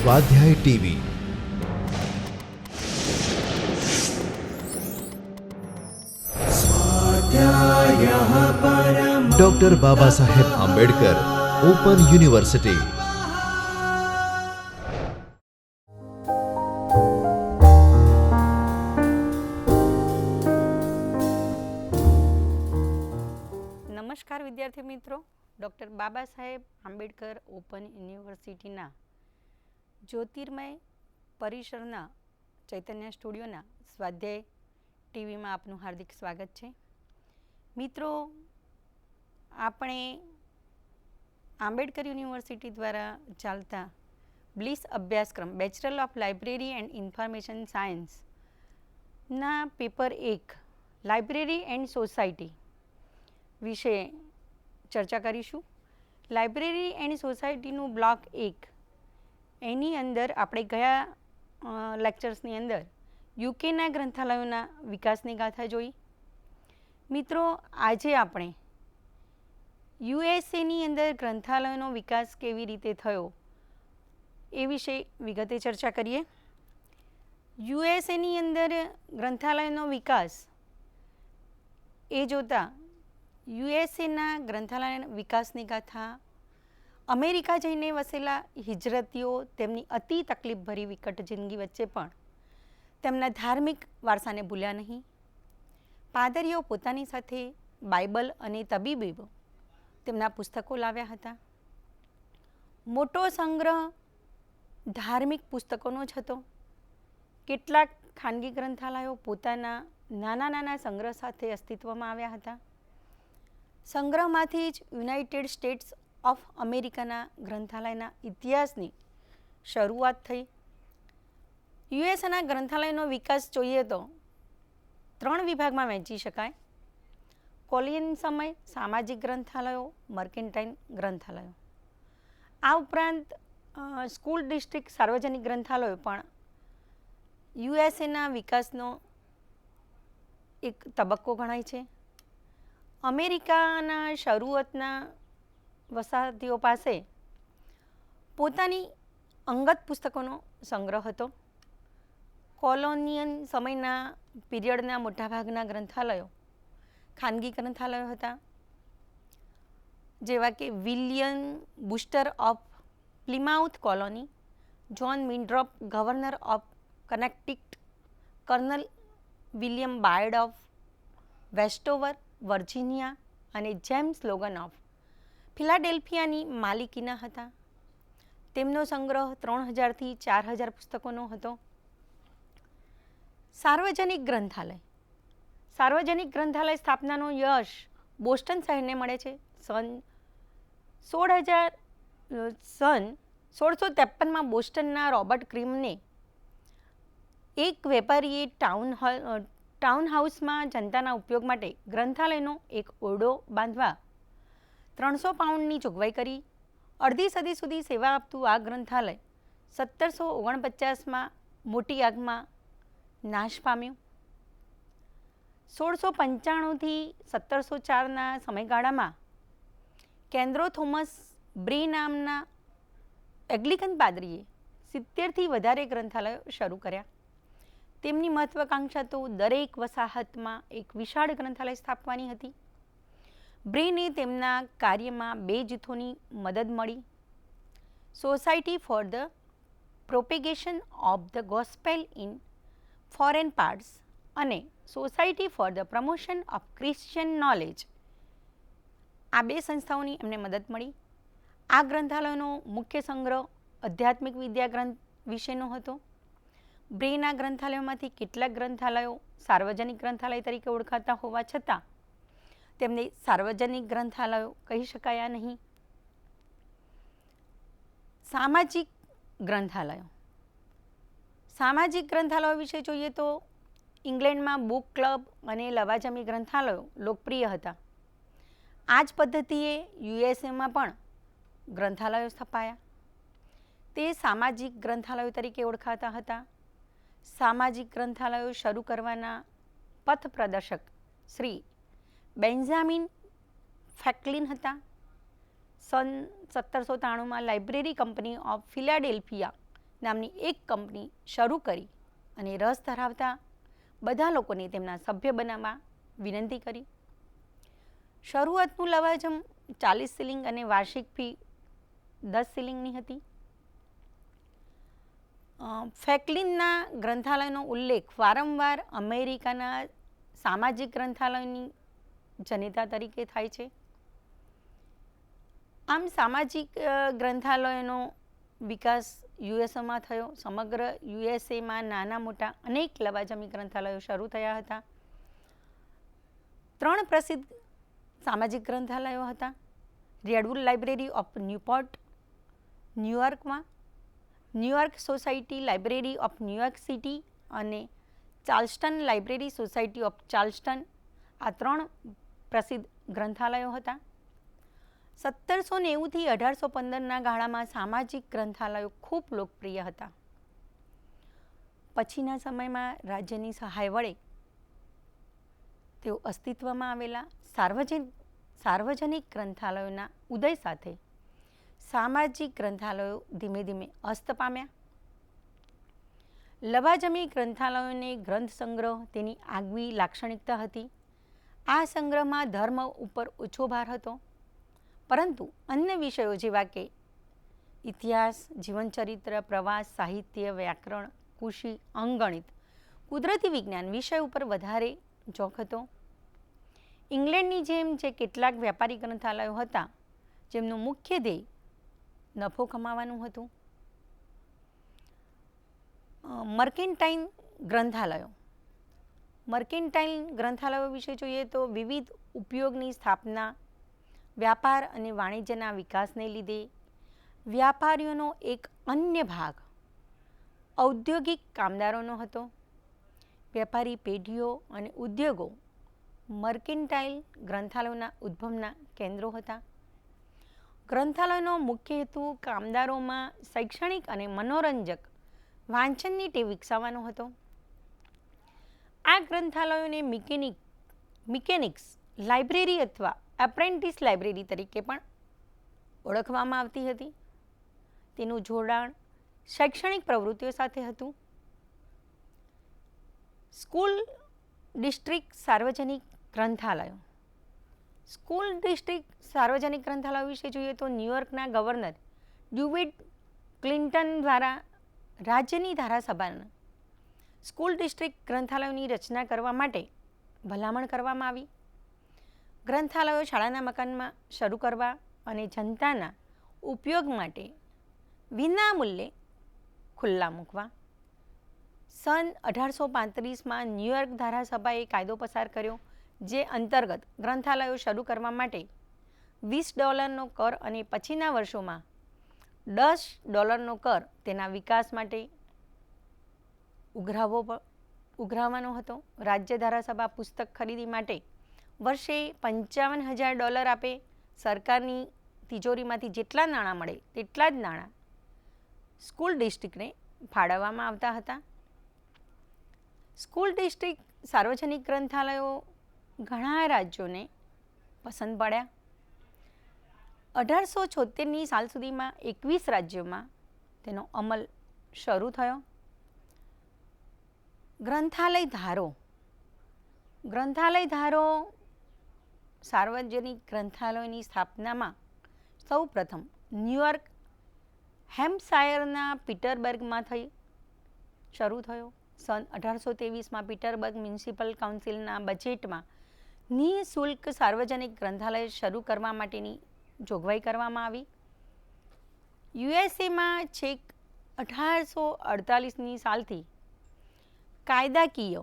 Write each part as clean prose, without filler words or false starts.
स्वाध्याय TV. Doctor Baba Saheb Ambedkar open university. નમસ્કાર વિદ્યાર્થી મિત્રો, ડૉક્ટર બાબા સાહેબ આંબેડકર ઓપન યુનિવર્સિટીના જ્યોતિર્મય પરિસરના ચૈતન્ય સ્ટુડિયોના સ્વાધ્યાય ટીવીમાં આપનું હાર્દિક સ્વાગત છે. મિત્રો, આપણે આંબેડકર યુનિવર્સિટી દ્વારા ચાલતા બ્લિસ અભ્યાસક્રમ bachelor of library and information સાયન્સના પેપર 1 લાઇબ્રેરી એન્ડ સોસાયટી વિશે ચર્ચા કરીશું. લાઇબ્રેરી એન્ડ સોસાયટીનું બ્લોક 1 એની અંદર આપણે ગયા લેક્ચર્સની અંદર યુકેના ગ્રંથાલયોના વિકાસની ગાથા જોઈ. મિત્રો, આજે આપણે યુએસએની અંદર ગ્રંથાલયોનો વિકાસ કેવી રીતે થયો એ વિશે વિગતે ચર્ચા કરીએ. યુએસએની અંદર ગ્રંથાલયનો વિકાસ એ જોતાં યુએસએના ગ્રંથાલય વિકાસની ગાથા અમેરિકા જઈને વસેલા હિજરતીઓ તેમની અતિ તકલીફભરી વિકટ જિંદગી વચ્ચે પણ તેમના ધાર્મિક વારસાને ભૂલ્યા નહીં. પાદરીઓ પોતાની સાથે બાઇબલ અને તબીબી તેમના પુસ્તકો લાવ્યા હતા. મોટો સંગ્રહ ધાર્મિક પુસ્તકોનો જ હતો. કેટલાક ખાનગી ગ્રંથાલયો પોતાના નાના નાના સંગ્રહ સાથે અસ્તિત્વમાં આવ્યા હતા. સંગ્રહમાંથી જ યુનાઇટેડ સ્ટેટ્સ ઓફ અમેરિકાના ગ્રંથાલયના ઇતિહાસની શરૂઆત થઈ. યુએસએના ગ્રંથાલયનો વિકાસ જોઈએ તો 3 વિભાગમાં વહેંચી શકાય: કોલોનિયલ સમય, સામાજિક ગ્રંથાલયો, મર્કેન્ટાઇલ ગ્રંથાલયો. આ ઉપરાંત સ્કૂલ ડિસ્ટ્રિક્ટ સાર્વજનિક ગ્રંથાલયો પણ યુએસએના વિકાસનો એક તબક્કો ગણાય છે. અમેરિકાના શરૂઆતના વસાહતીઓ પાસે પોતાની અંગત પુસ્તકોનો સંગ્રહ હતો. કોલોનિયલ સમયના પીરિયડના મોટાભાગના ગ્રંથાલયો ખાનગી ગ્રંથાલયો હતા, જેવા કે William Brewster of Plymouth Colony, John Winthrop governor of Connecticut, colonel William Byrd of Westover Virginia અને જેમ્સ લોગન ઓફ ફિલાડેલ્ફિયાની માલિકીના હતા. તેમનો સંગ્રહ 3000થી 4000 પુસ્તકોનો હતો. સાર્વજનિક ગ્રંથાલય. સાર્વજનિક ગ્રંથાલય સ્થાપનાનો યશ બોસ્ટન શહેરને મળે છે. સન 1653માં બોસ્ટનના રોબર્ટ ક્રીમને એક વેપારીએ ટાઉન હાઉસમાં જનતાના ઉપયોગ માટે ગ્રંથાલયનો એક ઓરડો બાંધવા 300 પાઉન્ડની જોગવાઈ કરી. અડધી સદી સુધી સેવા આપતું આ ગ્રંથાલય 1749માં મોટી આગમાં નાશ પામ્યું. 1695થી 1704ના સમયગાળામાં કેન્દ્રો થોમસ બ્રે નામના એંગ્લિકન પાદરીએ 70થી વધારે ગ્રંથાલયો શરૂ કર્યા. તેમની મહત્વાકાંક્ષા તો દરેક વસાહતમાં એક વિશાળ ગ્રંથાલય સ્થાપવાની હતી. બ્રેને તેમના કાર્યમાં 2 જૂથોની મદદ મળી: society for the propagation of the gospel in foreign parts અને society for the promotion of Christian knowledge. આ 2 સંસ્થાઓની એમને મદદ મળી. આ ગ્રંથાલયનો મુખ્ય સંગ્રહ આધ્યાત્મિક વિદ્યા ગ્રંથ વિશેનો હતો. બ્રેના ગ્રંથાલયોમાંથી કેટલાક ગ્રંથાલયો સાર્વજનિક ગ્રંથાલય તરીકે ઓળખાતા હોવા છતાં તેમને સાર્વજનિક ગ્રંથાલયો કહી શકાયા નહીં. સામાજિક ગ્રંથાલયો. સામાજિક ગ્રંથાલયો વિશે જોઈએ તો ઇંગ્લેન્ડમાં બુક ક્લબ અને લવાજમી ગ્રંથાલયો લોકપ્રિય હતા. આ જ પદ્ધતિએ યુએસએમાં પણ ગ્રંથાલયો સ્થપાયા. તે સામાજિક ગ્રંથાલયો તરીકે ઓળખાતા હતા. સામાજિક ગ્રંથાલયો શરૂ કરવાના પથ પ્રદર્શક શ્રી બેન્જામિન ફ્રેન્કલિન હતા. સન 1793માં લાઇબ્રેરી કંપની ઓફ ફિલાડેલ્ફિયા નામની એક કંપની શરૂ કરી અને રસ ધરાવતા બધા લોકોને તેમના સભ્ય બનાવવા વિનંતી કરી. શરૂઆતનું લવાજમ 40 શિલિંગ અને વાર્ષિક ફી 10 શિલિંગની હતી. ફ્રેન્કલિનના ગ્રંથાલયનો ઉલ્લેખ વારંવાર અમેરિકાના સામાજિક ગ્રંથાલયની જનેતા તરીકે થાય છે. આમ સામાજિક ગ્રંથાલયોનો વિકાસ યુએસએમાં થયો. સમગ્ર યુએસએમાં નાના મોટા અનેક લવાજમી ગ્રંથાલયો શરૂ થયા હતા. 3 પ્રસિદ્ધ સામાજિક ગ્રંથાલયો હતા: રેડવુડ લાઇબ્રેરી ઓફ ન્યૂપોર્ટ ન્યૂયોર્કમાં, New York society library of New York city અને Charleston library society of Charleston. આ 3 પ્રસિદ્ધ ગ્રંથાલયો હતા. 1790 થી 1815ના ગાળામાં સામાજિક ગ્રંથાલયો ખૂબ લોકપ્રિય હતા. પછીના સમયમાં રાજ્યની સહાય વડે તેઓ અસ્તિત્વમાં આવેલા સાર્વજનિક ગ્રંથાલયોના ઉદય સાથે સામાજિક ગ્રંથાલયો ધીમે ધીમે અસ્ત પામ્યા. લવાજમી ગ્રંથાલયોને ગ્રંથ સંગ્રહ તેની આગવી લાક્ષણિકતા હતી. આ સંગ્રહમાં ધર્મ ઉપર ઓછો ભાર હતો, પરંતુ અન્ય વિષયો જેવા કે ઇતિહાસ, જીવનચરિત્ર, પ્રવાસ, સાહિત્ય, વ્યાકરણ, કૃષિ, અંકગણિત, કુદરતી વિજ્ઞાન વિષય ઉપર વધારે ઝોક હતો. ઇંગ્લેન્ડની જેમ જે કેટલાક વ્યાપારી ગ્રંથાલયો હતા જેમનું મુખ્ય ધ્યેય નફો કમાવાનું હતું. મર્કેન્ટાઇન ગ્રંથાલયો. મર્કેન્ટાઇન ગ્રંથાલયો વિશે જોઈએ તો વિવિધ ઉપયોગની સ્થાપના, વ્યાપાર અને વાણિજ્યના વિકાસને લીધે વ્યાપારીઓનો એક અન્ય ભાગ ઔદ્યોગિક કામદારોનો હતો. વેપારી પેઢીઓ અને ઉદ્યોગો મર્કેન્ટાઇલ ગ્રંથાલયોના ઉદ્ભવના કેન્દ્રો હતા. ગ્રંથાલયનો મુખ્ય હેતુ કામદારોમાં શૈક્ષણિક અને મનોરંજક વાંચનની ટેવ વિકસાવવાનો હતો. આ ગ્રંથાલયોને મિકેનિક્સ લાઇબ્રેરી અથવા એપ્રેન્ટિસ લાઇબ્રેરી તરીકે પણ ઓળખવામાં આવતી હતી. તેનું જોડાણ શૈક્ષણિક પ્રવૃત્તિઓ સાથે હતું. સ્કૂલ ડિસ્ટ્રિક્ટ સાર્વજનિક ગ્રંથાલયો. સ્કૂલ ડિસ્ટ્રિક્ટ સાર્વજનિક ગ્રંથાલયો વિશે જોઈએ તો ન્યૂયોર્કના ગવર્નર ડ્યુવિડ ક્લિન્ટન દ્વારા રાજ્યની ધારાસભાના સ્કૂલ ડિસ્ટ્રિક્ટ ગ્રંથાલયોની રચના કરવા માટે ભલામણ કરવામાં આવી. ગ્રંથાલયો શાળાના મકાનમાં શરૂ કરવા અને જનતાના ઉપયોગ માટે વિનામૂલ્યે ખુલ્લા મૂકવા. સન 1835માં ન્યૂયોર્ક ધારાસભાએ કાયદો પસાર કર્યો, જે અંતર્ગત ગ્રંથાલયો શરૂ કરવા માટે $20નો કર અને પછીના વર્ષોમાં $10નો કર તેના વિકાસ માટે ઉઘરાવવાનો હતો. રાજ્ય ધારાસભા પુસ્તક ખરીદી માટે વર્ષે $55,000 આપે. સરકારની તિજોરીમાંથી જેટલા નાણાં મળે તેટલા જ નાણાં સ્કૂલ ડિસ્ટ્રિક્ટને ફાળવવામાં આવતા હતા. સ્કૂલ ડિસ્ટ્રિક્ટ સાર્વજનિક ગ્રંથાલયો ઘણા રાજ્યોને પસંદ પડ્યા. 1876ની સાલ સુધીમાં 21 રાજ્યોમાં તેનો અમલ શરૂ થયો. ગ્રંથાલય ધારો સાર્વજનિક ગ્રંથાલયોની સ્થાપનામાં સૌ પ્રથમ ન્યૂયોર્ક હેમ્પશાયરના પીટર્સબર્ગમાં શરૂ થયો. સન 1823માં પીટર્સબર્ગ મ્યુનિસિપલ કાઉન્સિલના બજેટમાં નિઃશુલ્ક સાર્વજનિક ગ્રંથાલય શરૂ કરવા માટેની જોગવાઈ કરવામાં આવી. યુએસએમાં છેક 1848ની સાલથી કાયદાકીય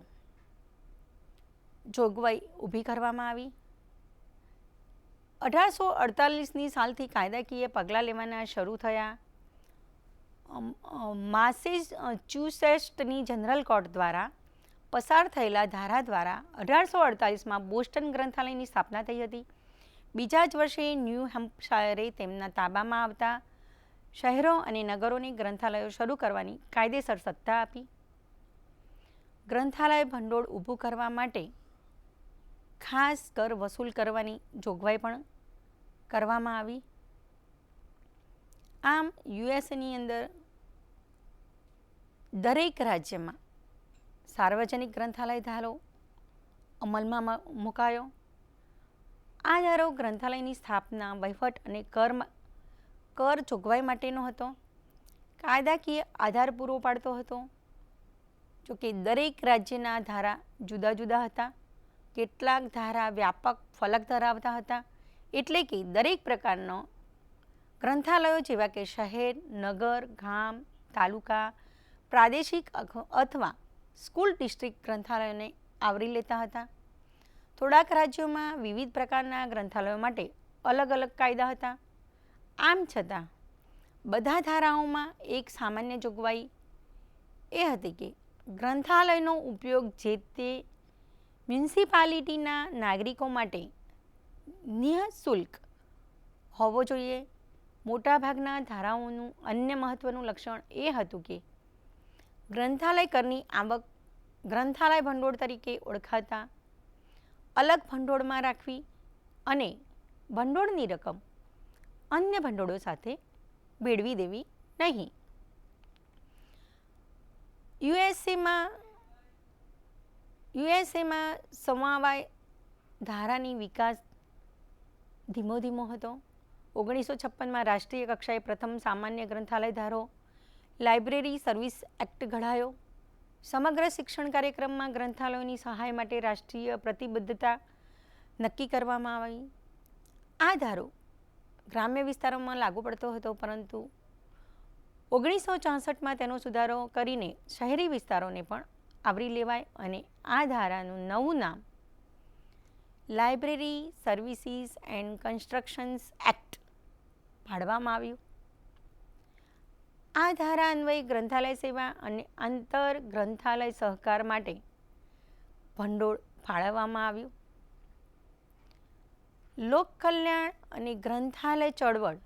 જોગવાઈ ઊભી કરવામાં આવી. 1848ની સાલથી કાયદાકીય પગલાં લેવાના શરૂ થયા. માસેચ્યુસેટ્સની જનરલ કોર્ટ દ્વારા પસાર થયેલા ધારા દ્વારા 1848માં બોસ્ટન ગ્રંથાલયની સ્થાપના થઈ હતી. બીજા જ વર્ષે ન્યૂ હેમ્પશાયરે તેમના તાબામાં આવતા શહેરો અને નગરોને ગ્રંથાલયો શરૂ કરવાની કાયદેસર સત્તા આપી. ગ્રંથાલય ભંડોળ ઊભું કરવા માટે ખાસ કર વસૂલ કરવાની જોગવાઈ પણ કરવામાં આવી. આમ યુએસએની અંદર દરેક રાજ્યમાં સાર્વજનિક ગ્રંથાલય ધારો અમલમાં મુકાયો. આ ધારો ગ્રંથાલયની સ્થાપના, વહીવટ અને કર જોગવાઈ માટેનો હતો. કાયદાકીય આધાર પૂરો પાડતો હતો. જોકે દરેક રાજ્યના ધારા જુદા જુદા હતા. કેટલાક ધારા વ્યાપક ફલક ધરાવતા હતા, એટલે કે દરેક પ્રકારનો ગ્રંથાલયો જેવા કે શહેર, નગર, ગામ, તાલુકા, પ્રાદેશિક અથવા સ્કૂલ ડિસ્ટ્રિક્ટ ગ્રંથાલયોને આવરી લેતા હતા. થોડાક રાજ્યોમાં વિવિધ પ્રકારના ગ્રંથાલયો માટે અલગ અલગ કાયદા હતા. આમ છતાં બધા ધારાઓમાં એક સામાન્ય જોગવાઈ એ હતી કે ગ્રંથાલયનો ઉપયોગ જે તે મ્યુનિસિપાલિટીના નાગરિકો માટે નિઃશુલ્ક હોવો જોઈએ. મોટાભાગના ધારાઓનું અન્ય મહત્ત્વનું લક્ષણ એ હતું કે ગ્રંથાલય કરની આવક ગ્રંથાલય ભંડોળ તરીકે ઓળખાતા અલગ ભંડોળમાં રાખવી અને ભંડોળની રકમ અન્ય ભંડોળો સાથે ભેળવી દેવી નહીં. યુએસએમાં સમવાય ધારાની વિકાસ ધીમો ધીમો હતો. 1956માં રાષ્ટ્રીય કક્ષાએ પ્રથમ સામાન્ય ગ્રંથાલય ધારો લાઇબ્રેરી સર્વિસ એક્ટ ઘડાયો. સમગ્ર શિક્ષણ કાર્યક્રમમાં ગ્રંથાલયોની સહાય માટે રાષ્ટ્રીય પ્રતિબદ્ધતા નક્કી કરવામાં આવી. આ ધારો ગ્રામ્ય વિસ્તારોમાં લાગુ પડતો હતો, પરંતુ 1964માં તેનો સુધારો કરીને શહેરી વિસ્તારોને પણ આવરી લેવાય અને આ ધારાનું નવું નામ library services and constructions act પાડવામાં આવ્યું. આ ધારા અન્વયે ગ્રંથાલય સેવા અને આંતર ગ્રંથાલય સહકાર માટે ભંડોળ ફાળવવામાં આવ્યું. લોક કલ્યાણ અને ગ્રંથાલય ચળવળ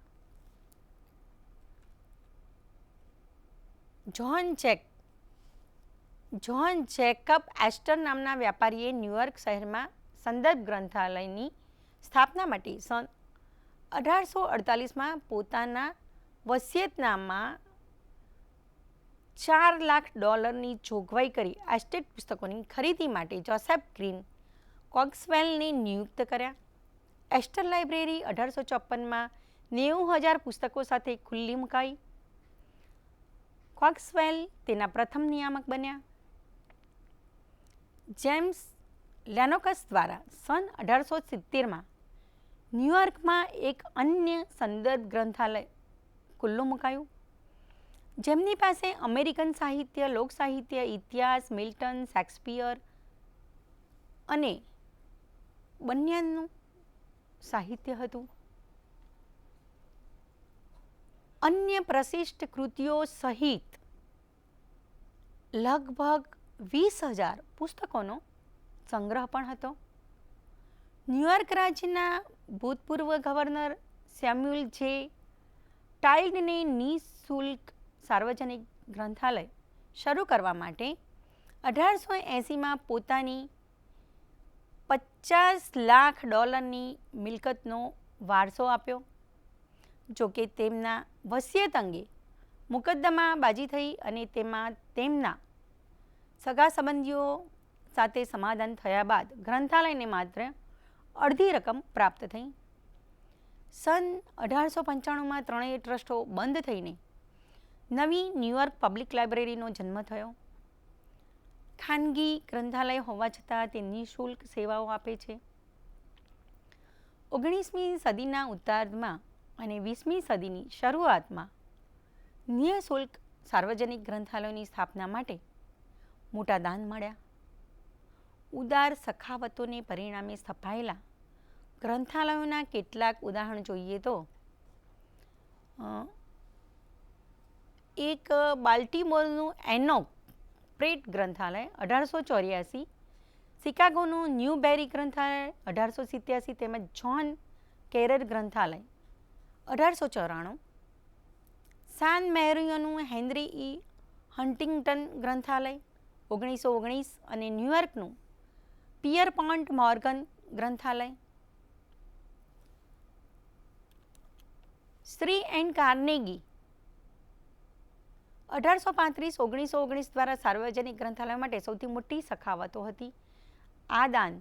જ્હોન જેકબ એસ્ટર નામના વ્યાપારીએ ન્યૂયોર્ક શહેરમાં સંદર્ભ ગ્રંથાલયની સ્થાપના માટે સન 1848માં પોતાના વસિયતનામામાં $4 લાખ જોગવાઈ કરી એસ્ટેટ પુસ્તકોની ખરીદી માટે જોસેફ ગ્રીન કોક્સવેલને નિયુક્ત કર્યા. એસ્ટર લાઇબ્રેરી 1854માં 90,000 પુસ્તકો સાથે ખુલ્લી મુકાઈ. કોક્સવેલ તેના પ્રથમ નિયામક બન્યા. જેમ્સ લેનોકસ દ્વારા સન 1870માં ન્યૂયોર્કમાં એક અન્ય સંદર્ભ ગ્રંથાલય ખુલ્લું મુકાયું, જેમની પાસે અમેરિકન સાહિત્ય, લોક સાહિત્ય, ઇતિહાસ, મિલ્ટન, શેક્સપિયર અને બન્યાનનું સાહિત્ય હતું. અન્ય પ્રશિષ્ટ કૃતિઓ સહિત લગભગ 20,000 પુસ્તકોનો સંગ્રહ પણ હતો. ન્યૂયોર્ક રાજ્યના ભૂતપૂર્વ ગવર્નર સેમ્યુઅલ જે ટાઇલ્ડને નિઃશુલ્ક સાર્વજનિક ગ્રંથાલય શરૂ કરવા માટે 1880માં પોતાની $50 લાખ મિલકતનો વારસો આપ્યો. જોકે તેમના વસિયત અંગે મુકદ્દમાબાજી થઈ અને તેમાં તેમના સગા સંબંધીઓ સાથે સમાધાન થયા બાદ ગ્રંથાલયને માત્ર અડધી રકમ પ્રાપ્ત થઈ. સન 1895માં ત્રણેય ટ્રસ્ટો બંધ થઈને નવી ન્યૂયોર્ક પબ્લિક લાઇબ્રેરીનો જન્મ થયો. ખાનગી ગ્રંથાલય હોવા છતાં તે નિઃશુલ્ક સેવાઓ આપે છે. 19મી સદીના ઉત્તરાર્ધમાં અને 20મી સદીની શરૂઆતમાં નિઃશુલ્ક સાર્વજનિક ગ્રંથાલયોની સ્થાપના માટે મોટા દાન મળ્યા. ઉદાર સખાવતોને પરિણામે સ્થપાયેલા ગ્રંથાલયોના કેટલાક ઉદાહરણ જોઈએ તો એક બાલ્ટીમોરનું એનોક પ્રેટ ગ્રંથાલય 1884, શિકાગોનું ન્યૂબેરી ગ્રંથાલય 1887 તેમજ જ્હોન કેરર ગ્રંથાલય 1894, સાન મેરિયોનું હેનરી ઇ હન્ટિંગ્ટન ગ્રંથાલય 1919 અને ન્યૂયોર્કનું પિયરપોન્ટ મોર્ગન ગ્રંથાલય. શ્રી એન્ડ કાર્નેગી 1835-1919 દ્વારા સાર્વજનિક ગ્રંથાલય માટે સૌથી મોટી સખાવતો હતી. આ દાન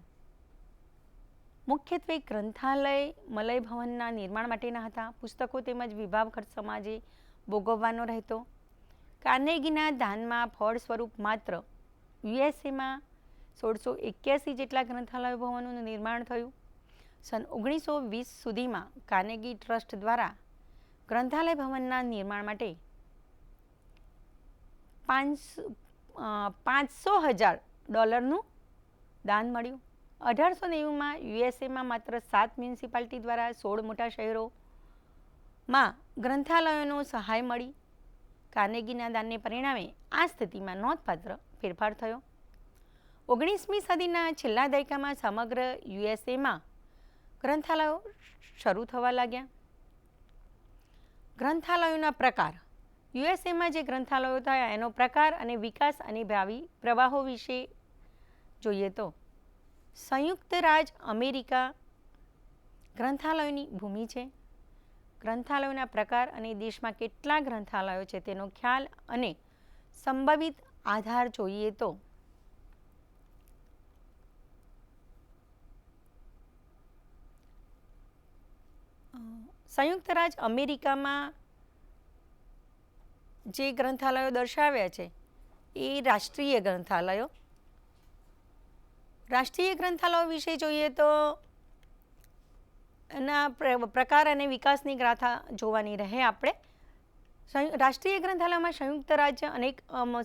મુખ્યત્વે ગ્રંથાલય મલય ભવનના નિર્માણ માટેના હતા. પુસ્તકો તેમજ વિભાગ ખર્ચ સમાજે ભોગવવાનો રહેતો. કાર્નેગીના દાનમાં ફળ સ્વરૂપ માત્ર યુએસએમાં 1681 જેટલા ગ્રંથાલય ભવનોનું નિર્માણ થયું. સન 1920 સુધીમાં કાર્નેગી ટ્રસ્ટ દ્વારા ગ્રંથાલય ભવનના નિર્માણ માટે $500,000 દાન મળ્યું. 1890માં યુએસએમાં માત્ર 7 મ્યુનિસિપાલિટી દ્વારા 16 મોટા શહેરોમાં ગ્રંથાલયોનો સહાય મળી. કાર્નેગીના દાનને પરિણામે આ સ્થિતિમાં નોંધપાત્ર ફેરફાર થયો. 19મી સદીના છેલ્લા દાયકામાં સમગ્ર યુએસએમાં ગ્રંથાલયો શરૂ થવા લાગ્યા. ગ્રંથાલયોના પ્રકાર. યુએસએમાં જે ગ્રંથાલયો થયા એનો પ્રકાર અને વિકાસ અને ભાવિ પ્રવાહો વિશે જોઈએ તો સંયુક્ત રાજ અમેરિકા ગ્રંથાલયોની ભૂમિ છે. ગ્રંથાલયોના પ્રકાર અને દેશમાં કેટલા ગ્રંથાલયો છે તેનો ખ્યાલ અને સંભવિત આધાર જોઈએ તો સંયુક્ત રાજ અમેરિકામાં જે ગ્રંથાલયો દર્શાવ્યા છે એ રાષ્ટ્રીય ગ્રંથાલયો. રાષ્ટ્રીય ગ્રંથાલયો વિશે જોઈએ તો એના પ્રકાર અને વિકાસની ગાથા જોવાની રહે આપણે. રાષ્ટ્રીય ગ્રંથાલયમાં સંયુક્ત રાજ્ય અનેક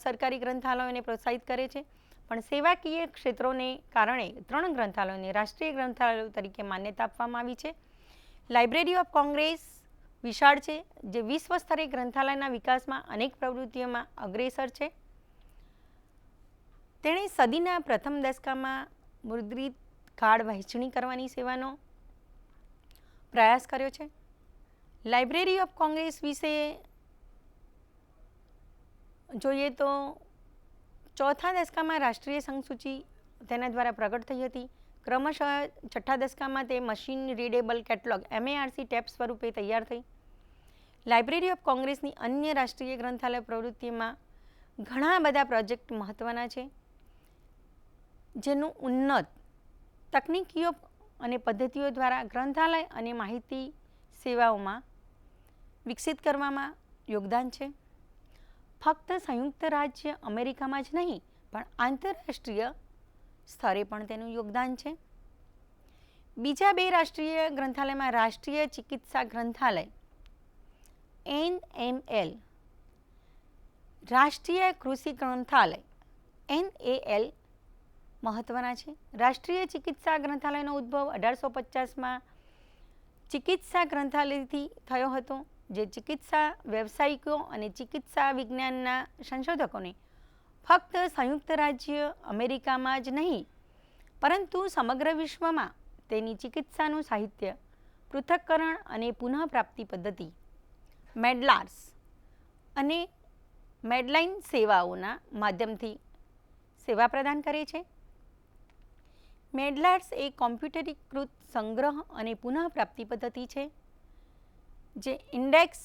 સરકારી ગ્રંથાલયોને પ્રોત્સાહિત કરે છે, પણ સેવાકીય ક્ષેત્રોને કારણે 3 ગ્રંથાલયોને રાષ્ટ્રીય ગ્રંથાલયો તરીકે માન્યતા આપવામાં આવી છે. લાઇબ્રેરી ઓફ કોંગ્રેસ વિશાળ છે, જે વિશ્વ સ્તરે ગ્રંથાલયના વિકાસમાં અનેક પ્રવૃત્તિઓમાં અગ્રેસર છે. તેણે સદીના પ્રથમ દશકામાં મુદ્રિત કાર્ડ વહેંચણી કરવાની સેવાનો પ્રયાસ કર્યો છે. લાઇબ્રેરી ઓફ કોંગ્રેસ વિશે જોઈએ તો ચોથા દશકામાં રાષ્ટ્રીય સંઘસૂચિ તેના દ્વારા પ્રગટ થઈ હતી. ક્રમશઃ છઠ્ઠા દશકામાં તે machine readable catalogue MARC tape સ્વરૂપે તૈયાર થઈ. લાઇબ્રેરી ઓફ કોંગ્રેસની અન્ય રાષ્ટ્રીય ગ્રંથાલય પ્રવૃત્તિમાં ઘણા બધા પ્રોજેક્ટ મહત્ત્વના છે, જેનું ઉન્નત તકનીકીઓ અને પદ્ધતિઓ દ્વારા ગ્રંથાલય અને માહિતી સેવાઓમાં વિકસિત કરવામાં યોગદાન છે. ફક્ત સંયુક્ત રાજ્ય અમેરિકામાં જ નહીં પણ આંતરરાષ્ટ્રીય સ્તરે પણ તેનું યોગદાન છે. બીજા 2 રાષ્ટ્રીય ગ્રંથાલયમાં રાષ્ટ્રીય ચિકિત્સા ગ્રંથાલય NML, રાષ્ટ્રીય કૃષિ ગ્રંથાલય NAL મહત્ત્વના છે. રાષ્ટ્રીય ચિકિત્સા ગ્રંથાલયનો ઉદ્ભવ 1850માં ચિકિત્સા ગ્રંથાલયથી થયો હતો, જે ચિકિત્સા વ્યવસાયિકો અને ચિકિત્સા વિજ્ઞાનના સંશોધકોને ફક્ત સંયુક્ત રાજ્ય અમેરિકામાં જ નહીં પરંતુ સમગ્ર વિશ્વમાં તેની ચિકિત્સાનું સાહિત્ય, પૃથક્કરણ અને પુનઃપ્રાપ્તિ પદ્ધતિ, મેડલાર્સ અને મેડલાઇન સેવાઓના માધ્યમથી સેવા પ્રદાન કરે છે. મેડલાર્સ એ કોમ્પ્યુટરીકૃત સંગ્રહ અને પુનઃપ્રાપ્તિ પદ્ધતિ છે, જે ઇન્ડેક્સ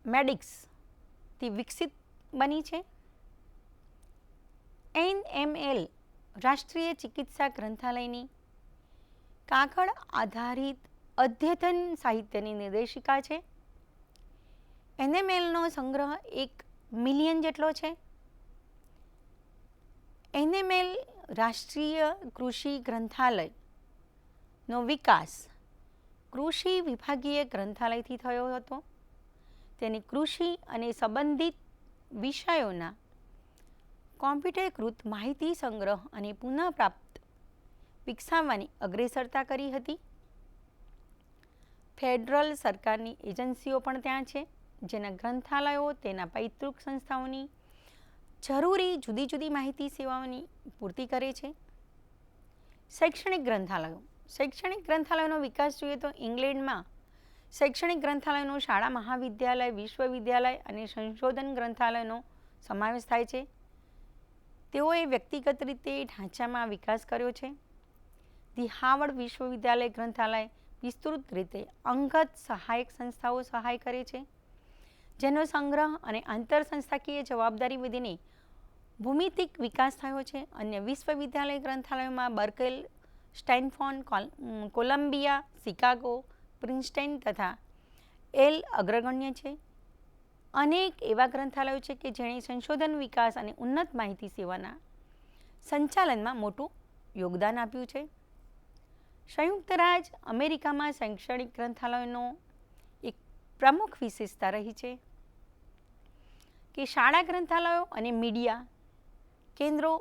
મેડિક્સથી વિકસિત બની છે. NML રાષ્ટ્રીય ચિકિત્સા ગ્રંથાલયની કાગળ આધારિત અદ્યતન સાહિત્યની નિર્દેશિકા છે. NMLનો સંગ્રહ 1 મિલિયન જેટલો છે. NML રાષ્ટ્રીય કૃષિ ગ્રંથાલયનો વિકાસ કૃષિ વિભાગીય ગ્રંથાલયથી થયો હતો. તેની કૃષિ અને સંબંધિત વિષયોના કોમ્પ્યુટરીકૃત માહિતી સંગ્રહ અને પુનઃપ્રાપ્ત વિકસાવવાની અગ્રેસરતા કરી હતી. ફેડરલ સરકારની એજન્સીઓ પણ ત્યાં છે, જેના ગ્રંથાલયો તેના પૈતૃક સંસ્થાઓની જરૂરી જુદી જુદી માહિતી સેવાઓની પૂર્તિ કરે છે. શૈક્ષણિક ગ્રંથાલયો. શૈક્ષણિક ગ્રંથાલયોનો વિકાસ જોઈએ તો ઇંગ્લેન્ડમાં શૈક્ષણિક ગ્રંથાલયોનો શાળા મહાવિદ્યાલય, વિશ્વવિદ્યાલય અને સંશોધન ગ્રંથાલયનો સમાવેશ થાય છે. તેઓએ વ્યક્તિગત રીતે ઢાંચામાં વિકાસ કર્યો છે. ધી હાવર્ડ વિશ્વવિદ્યાલય ગ્રંથાલય વિસ્તૃત રીતે અંગત સહાયક સંસ્થાઓ સહાય કરે છે. જેનો સંગ્રહ અને આંતરસંસ્થાકીય જવાબદારી વધીને ભૂમિતિક વિકાસ થયો છે. અન્ય વિશ્વવિદ્યાલય ગ્રંથાલયોમાં બર્કેલ, સ્ટેનફોર્ડ, કોલંબિયા, શિકાગો, પ્રિન્સટન તથા એલ અગ્રગણ્ય છે. અનેક એવા ગ્રંથાલયો છે કે જેણે સંશોધન, વિકાસ અને ઉન્નત માહિતી સેવાના સંચાલનમાં મોટું યોગદાન આપ્યું છે. સંયુક્ત રાજ્ય અમેરિકામાં શૈક્ષણિક ગ્રંથાલયોનો એક પ્રમુખ વિશેષતા રહી છે કે શાળા ગ્રંથાલયો અને મીડિયા કેન્દ્રો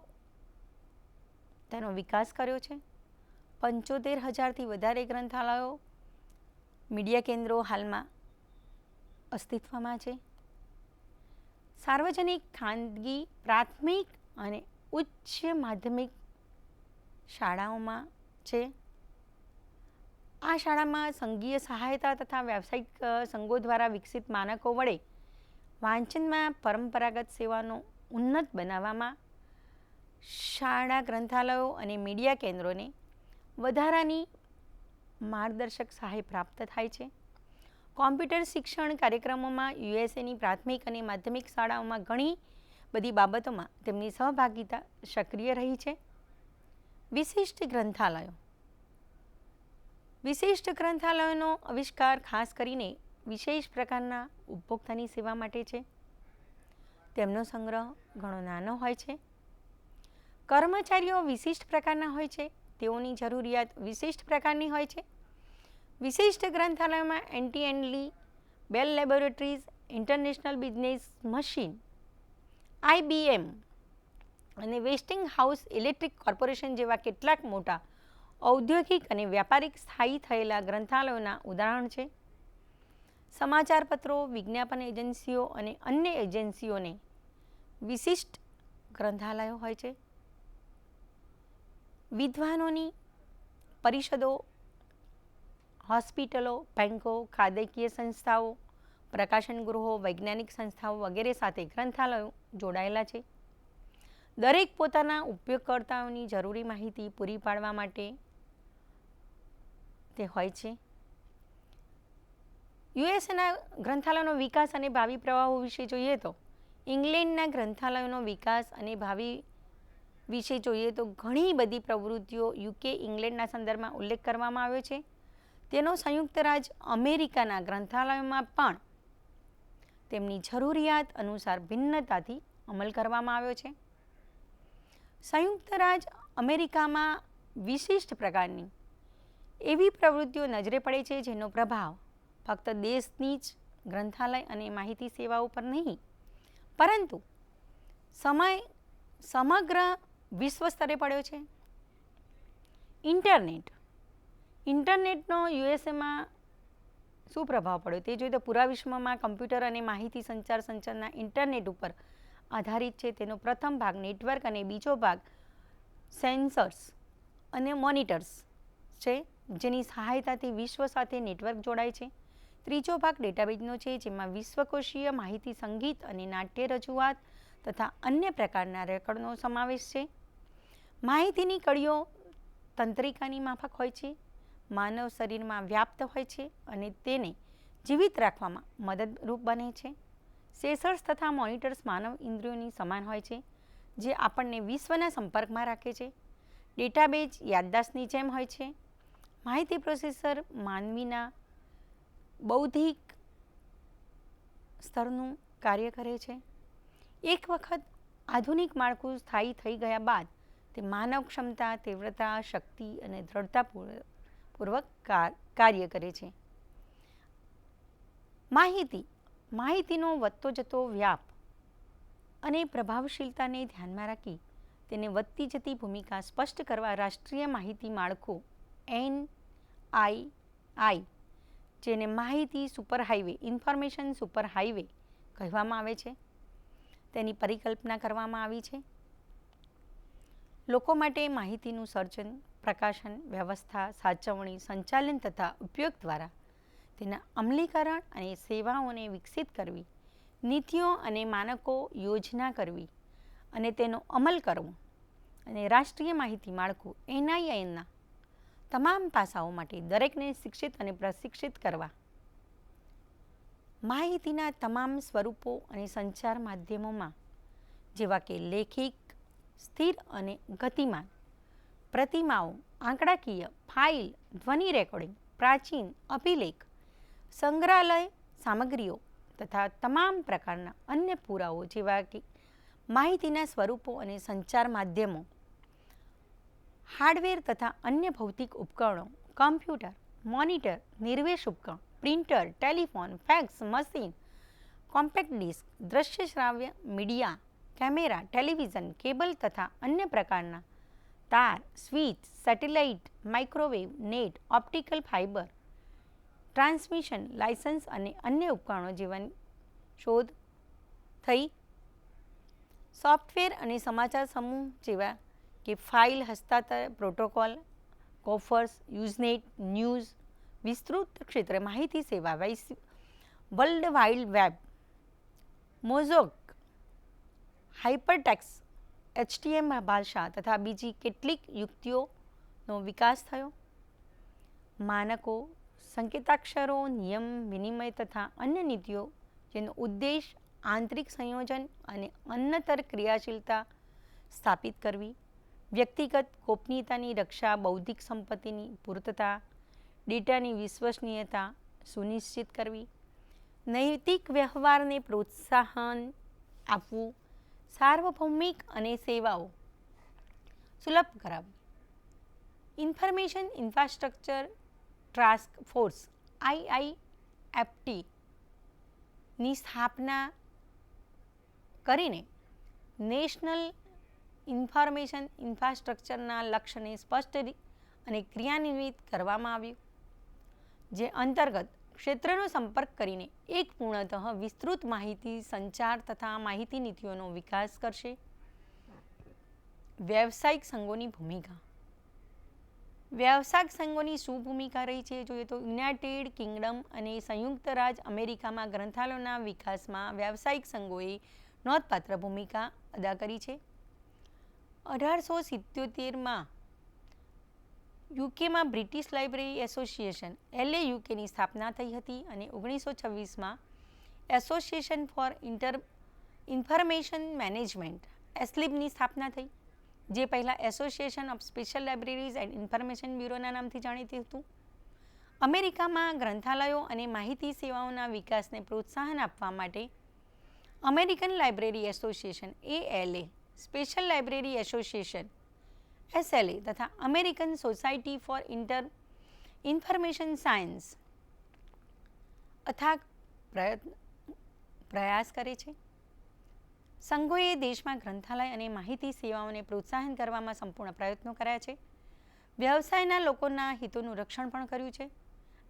તેનો વિકાસ કર્યો છે. 75,000થી વધારે ગ્રંથાલયો, મીડિયા કેન્દ્રો હાલમાં અસ્તિત્વમાં છે. સાર્વજનિક, ખાનગી, પ્રાથમિક અને ઉચ્ચ માધ્યમિક શાળાઓમાં છે. આ શાળામાં સંઘીય સહાયતા તથા વ્યાવસાયિક સંઘો દ્વારા વિકસિત માનકો વડે વાંચનમાં પરંપરાગત સેવાનો ઉન્નત બનાવવામાં શાળા ગ્રંથાલયો અને મીડિયા કેન્દ્રોને વધારાની માર્ગદર્શક સહાય પ્રાપ્ત થાય છે. કોમ્પ્યુટર શિક્ષણ કાર્યક્રમોમાં યુએસએની પ્રાથમિક અને માધ્યમિક શાળાઓમાં ઘણી બધી બાબતોમાં તેમની સહભાગિતા સક્રિય રહી છે. વિશિષ્ટ ગ્રંથાલયો. વિશિષ્ટ ગ્રંથાલયોનો આવિષ્કાર ખાસ કરીને વિશેષ પ્રકારના ઉપભોક્તાની સેવા માટે છે. તેમનો સંગ્રહ ઘણો નાનો હોય છે. કર્મચારીઓ વિશિષ્ટ પ્રકારના હોય છે. તેઓની જરૂરિયાત વિશિષ્ટ પ્રકારની હોય છે. વિશિષ્ટ ગ્રંથાલયોમાં એનટી Bell laboratories, international business machine, IBM અને વેસ્ટિંગ હાઉસ ઇલેક્ટ્રિક કોર્પોરેશન જેવા કેટલાક મોટા ઔદ્યોગિક અને વ્યાપારિક સ્થાયી થયેલા ગ્રંથાલયોના ઉદાહરણ છે. સમાચાર પત્રો, વિજ્ઞાપન એજન્સીઓ અને અન્ય એજન્સીઓને વિશિષ્ટ ગ્રંથાલયો હોય છે. વિદ્વાનોની પરિષદો, હોસ્પિટલો, બેંકો, કાયદાકીય સંસ્થાઓ, પ્રકાશન ગૃહો, વૈજ્ઞાનિક સંસ્થાઓ વગેરે સાથે ગ્રંથાલયો જોડાયેલા છે. દરેક પોતાના ઉપયોગકર્તાઓની જરૂરી માહિતી પૂરી પાડવા માટે તે હોય છે. યુએસએના ગ્રંથાલયોનો વિકાસ અને ભાવિ પ્રવાહો વિશે જોઈએ તો ઇંગ્લેન્ડના ગ્રંથાલયોનો વિકાસ અને ભાવિ વિશે જોઈએ તો ઘણી બધી પ્રવૃત્તિઓ યુકે, ઇંગ્લેન્ડના સંદર્ભમાં ઉલ્લેખ કરવામાં આવ્યો છે. તેનો સંયુક્ત રાજ્ય અમેરિકાના ગ્રંથાલયોમાં પણ તેમની જરૂરિયાત અનુસાર ભિન્નતાથી અમલ કરવામાં આવ્યો છે. સંયુક્ત રાજ્ય અમેરિકામાં વિશિષ્ટ પ્રકારની એવી પ્રવૃત્તિઓ નજરે પડે છે જેનો પ્રભાવ ફક્ત દેશની જ ગ્રંથાલય અને માહિતી સેવાઓ પર નહીં પરંતુ સમગ્ર વિશ્વ સ્તરે પડ્યો છે. ઇન્ટરનેટનો યુએસએમાં શું પ્રભાવ પડ્યો તે જોઈએ તો પૂરા વિશ્વમાં કમ્પ્યુટર અને માહિતી સંચારના ઇન્ટરનેટ ઉપર આધારિત છે. તેનો પ્રથમ ભાગ નેટવર્ક અને બીજો ભાગ સેન્સર્સ અને મોનિટર્સ છે જેની સહાયતાથી વિશ્વ સાથે નેટવર્ક જોડાય છે. ત્રીજો ભાગ ડેટાબેઝનો છે જેમાં વિશ્વકોશીય માહિતી, સંગીત અને નાટ્ય રજૂઆત તથા અન્ય પ્રકારના રેકોર્ડનો સમાવેશ છે. માહિતીની કડીઓ તંત્રિકાની માફક હોય છે, માનવ શરીરમાં વ્યાપ્ત હોય છે અને તેને જીવિત રાખવામાં મદદરૂપ બને છે. સેન્સર્સ તથા મોનિટર્સ માનવ ઇન્દ્રિયોની સમાન હોય છે જે આપણને વિશ્વના સંપર્કમાં રાખે છે. ડેટાબેઝ યાદદાસ્તની જેમ હોય છે. માહિતી પ્રોસેસર માનવીના બૌદ્ધિક સ્તરનું કાર્ય કરે છે. એક વખત આધુનિક માળખું સ્થાયી થઈ ગયા બાદ તે માનવ ક્ષમતા, તીવ્રતા, શક્તિ અને દ્રઢતાપૂર્વક કાર્ય કરે છે. માહિતીનો વધતો જતો વ્યાપ અને પ્રભાવશીલતાને ધ્યાનમાં રાખી તેને વધતી જતી ભૂમિકા સ્પષ્ટ કરવા રાષ્ટ્રીય માહિતી માળખું NII, જેને માહિતી સુપરહાઇવે, ઇન્ફોર્મેશન સુપરહાઇવે કહેવામાં આવે છે, તેની પરિકલ્પના કરવામાં આવી છે. લોકો માટે માહિતીનું સર્જન, પ્રકાશન, વ્યવસ્થા, સાચવણી, સંચાલન તથા ઉપયોગ દ્વારા તેના અમલીકરણ અને સેવાઓને વિકસિત કરવી, નીતિઓ અને માનકો યોજના કરવી અને તેનો અમલ કરવો અને રાષ્ટ્રીય માહિતી માળખું NIIના તમામ પાસાઓ માટે દરેકને શિક્ષિત અને પ્રશિક્ષિત કરવા માહિતીના તમામ સ્વરૂપો અને સંચાર માધ્યમોમાં જેવા કે લેખિક, સ્થિર અને ગતિમાન, પ્રતિમાઓ, આંકડાકીય, ફાઇલ, ધ્વનિ રેકોર્ડિંગ, પ્રાચીન, અભિલેખ, સંગ્રહાલય સામગ્રીઓ તથા તમામ પ્રકારના અન્ય પુરાવો જેવા કે માહિતીના સ્વરૂપો અને સંચાર માધ્યમો, હાર્ડવેર તથા અન્ય ભૌતિક ઉપકરણો, કમ્પ્યુટર, મોનિટર, નિર્વેશ ઉપકરણ, printer, telephone, fax machine, compact disc, દ્રશ્ય શ્રાવ્ય મીડિયા, કેમેરા, ટેલિવિઝન, કેબલ તથા અન્ય પ્રકારના તાર, switch, satellite, microwave, net, optical fibre, transmission, licence અને અન્ય ઉપકરણો જેવાની શોધ થઈ. સોફ્ટવેર અને સમાચાર સમૂહ જેવા કે ફાઇલ હસ્તાંતર પ્રોટોકોલ, કોફર્સ, યુઝનેટ, ન્યૂઝ, વિસ્તૃત ક્ષેત્રે માહિતી સેવા, World Wide Web, Mosaic, hypertext, HTML ભાષા તથા બીજી કેટલીક યુક્તિઓનો વિકાસ થયો. માનકો, સંકેતાક્ષરો, નિયમ વિનિમય તથા અન્ય નીતિઓ જેનો ઉદ્દેશ આંતરિક સંયોજન અને અન્યતર ક્રિયાશીલતા સ્થાપિત કરવી, વ્યક્તિગત ગોપનીયતાની રક્ષા, બૌદ્ધિક સંપત્તિની પૂર્તતા, ડેટાની વિશ્વસનીયતા સુનિશ્ચિત કરવી, નૈતિક વ્યવહારને પ્રોત્સાહન આપવું, સાર્વભૌમિક અને સેવાઓ સુલભ કરાવવી. Information infrastructure task force IIFT ની સ્થાપના કરીને નેશનલ ઇન્ફોર્મેશન ઇન્ફ્રાસ્ટ્રક્ચરના લક્ષ્યને સ્પષ્ટ અને ક્રિયાન્વિત કરવામાં આવ્યું, જે અંતર્ગત ક્ષેત્રનો સંપર્ક કરીને એક પૂર્ણતઃ વિસ્તૃત માહિતી સંચાર તથા માહિતી નીતિઓનો વિકાસ કરશે. વ્યવસાયિક સંઘોની ભૂમિકા. વ્યાવસાયિક સંઘોની શું ભૂમિકા રહી છે જોઈએ તો યુનાઇટેડ કિંગડમ અને સંયુક્ત રાજ અમેરિકામાં ગ્રંથાલયોના વિકાસમાં વ્યાવસાયિક સંઘોએ નોંધપાત્ર ભૂમિકા અદા કરી છે. 1877માં યુકેમાં બ્રિટિશ લાઇબ્રેરી એસોસિએશન LAUKની સ્થાપના થઈ હતી અને 1926માં એસોસિએશન ફોર ઇન્ફોર્મેશન મેનેજમેન્ટ એસ્લિબની સ્થાપના થઈ, જે પહેલાં association of special libraries and information બ્યુરોના નામથી જાણીતું હતું. અમેરિકામાં ગ્રંથાલયો અને માહિતી સેવાઓના વિકાસને પ્રોત્સાહન આપવા માટે American library association ALA, special library association SLA તથા American society for information science અથાગ પ્રયાસ કરે છે. સંઘોએ દેશમાં ગ્રંથાલય અને માહિતી સેવાઓને પ્રોત્સાહન કરવામાં સંપૂર્ણ પ્રયત્નો કર્યા છે. વ્યવસાયના લોકોના હિતોનું રક્ષણ પણ કર્યું છે.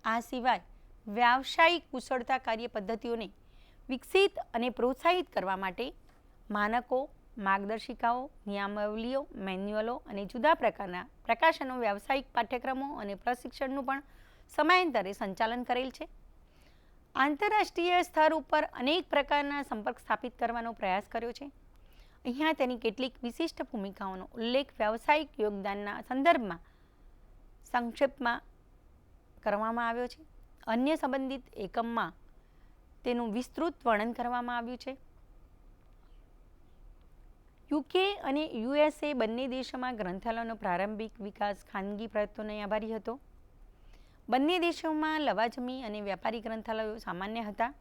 આ સિવાય વ્યાવસાયિક કુશળતા કાર્ય પદ્ધતિઓને વિકસિત અને પ્રોત્સાહિત કરવા માટે માનકો, માર્ગદર્શિકાઓ, નિયમાવલીઓ, મેન્યુઅલો અને જુદા પ્રકારના પ્રકાશનો, વ્યાવસાયિક પાઠ્યક્રમો અને પ્રશિક્ષણનું પણ સમયાંતરે સંચાલન કરેલ છે. આંતરરાષ્ટ્રીય સ્તર ઉપર અનેક પ્રકારના સંપર્ક સ્થાપિત કરવાનો પ્રયાસ કર્યો છે. અહીંયા તેની કેટલીક વિશિષ્ટ ભૂમિકાઓનો ઉલ્લેખ વ્યાવસાયિક યોગદાનના સંદર્ભમાં સંક્ષેપમાં કરવામાં આવ્યો છે. અન્ય સંબંધિત એકમમાં તેનું વિસ્તૃત વર્ણન કરવામાં આવ્યું છે. UK અને USA બંને દેશોમાં ગ્રંથાલયોનો પ્રારંભિક વિકાસ ખાનગી પ્રયત્નોને આભારી હતો. બંને દેશોમાં લવાજમી અને વ્યાપારી ગ્રંથાલયો સામાન્ય હતા.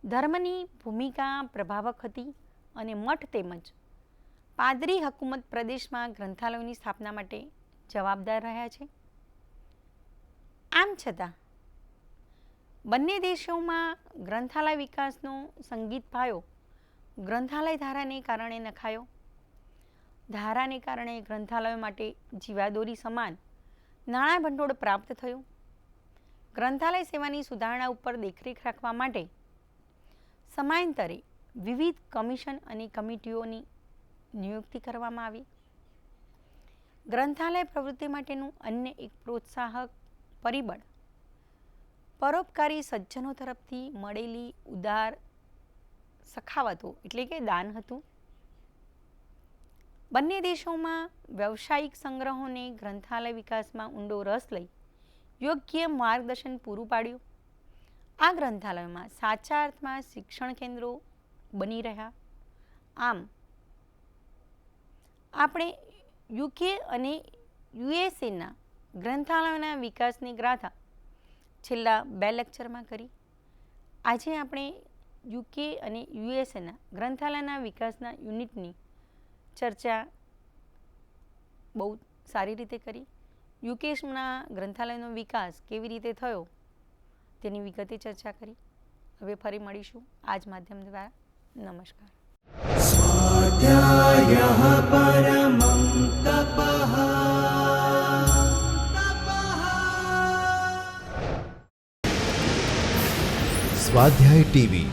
ધર્મની ભૂમિકા પ્રભાવક હતી અને મઠ તેમજ પાદરી હકુમત પ્રદેશમાં ગ્રંથાલયોની સ્થાપના માટે જવાબદાર રહ્યા છે. આમ છતાં બંને દેશોમાં ગ્રંથાલય વિકાસનો સંગીત પાયો ગ્રંથાલય ધારાને કારણે નખાયો. ધારાને કારણે ગ્રંથાલયો માટે જીવાદોરી સમાન નાણાં ભંડોળ પ્રાપ્ત થયું. ગ્રંથાલય સેવાની સુધારણા ઉપર દેખરેખ રાખવા માટે સમયાંતરે વિવિધ કમિશન અને કમિટીઓની નિયુક્તિ કરવામાં આવી. ગ્રંથાલય પ્રવૃત્તિ માટેનું અન્ય એક પ્રોત્સાહક પરિબળ પરોપકારી સજ્જનો તરફથી મળેલી ઉદાર સખાવતો એટલે કે દાન હતું. બંને દેશોમાં વ્યવસાયિક સંગ્રહોને ગ્રંથાલય વિકાસમાં ઊંડો રસ લઈ યોગ્ય માર્ગદર્શન પૂરું પાડ્યું. આ ગ્રંથાલયોમાં સાચા અર્થમાં શિક્ષણ કેન્દ્રો બની રહ્યા. આમ આપણે યુકે અને યુએસએના ગ્રંથાલયોના વિકાસની ગાથા છેલ્લા 2 લેક્ચરમાં કરી. આજે આપણે યુકે અને યુએસએના ગ્રંથાલયના વિકાસના યુનિટની ચર્ચા બહુ સારી રીતે કરી. યુકેના ગ્રંથાલયનો વિકાસ કેવી રીતે થયો તેની વિગતે ચર્ચા કરી. હવે ફરી મળીશું આ જ માધ્યમ દ્વારા. નમસ્કાર. स्वाध्यायः परमं तपः. સ્વાધ્યાય ટીવી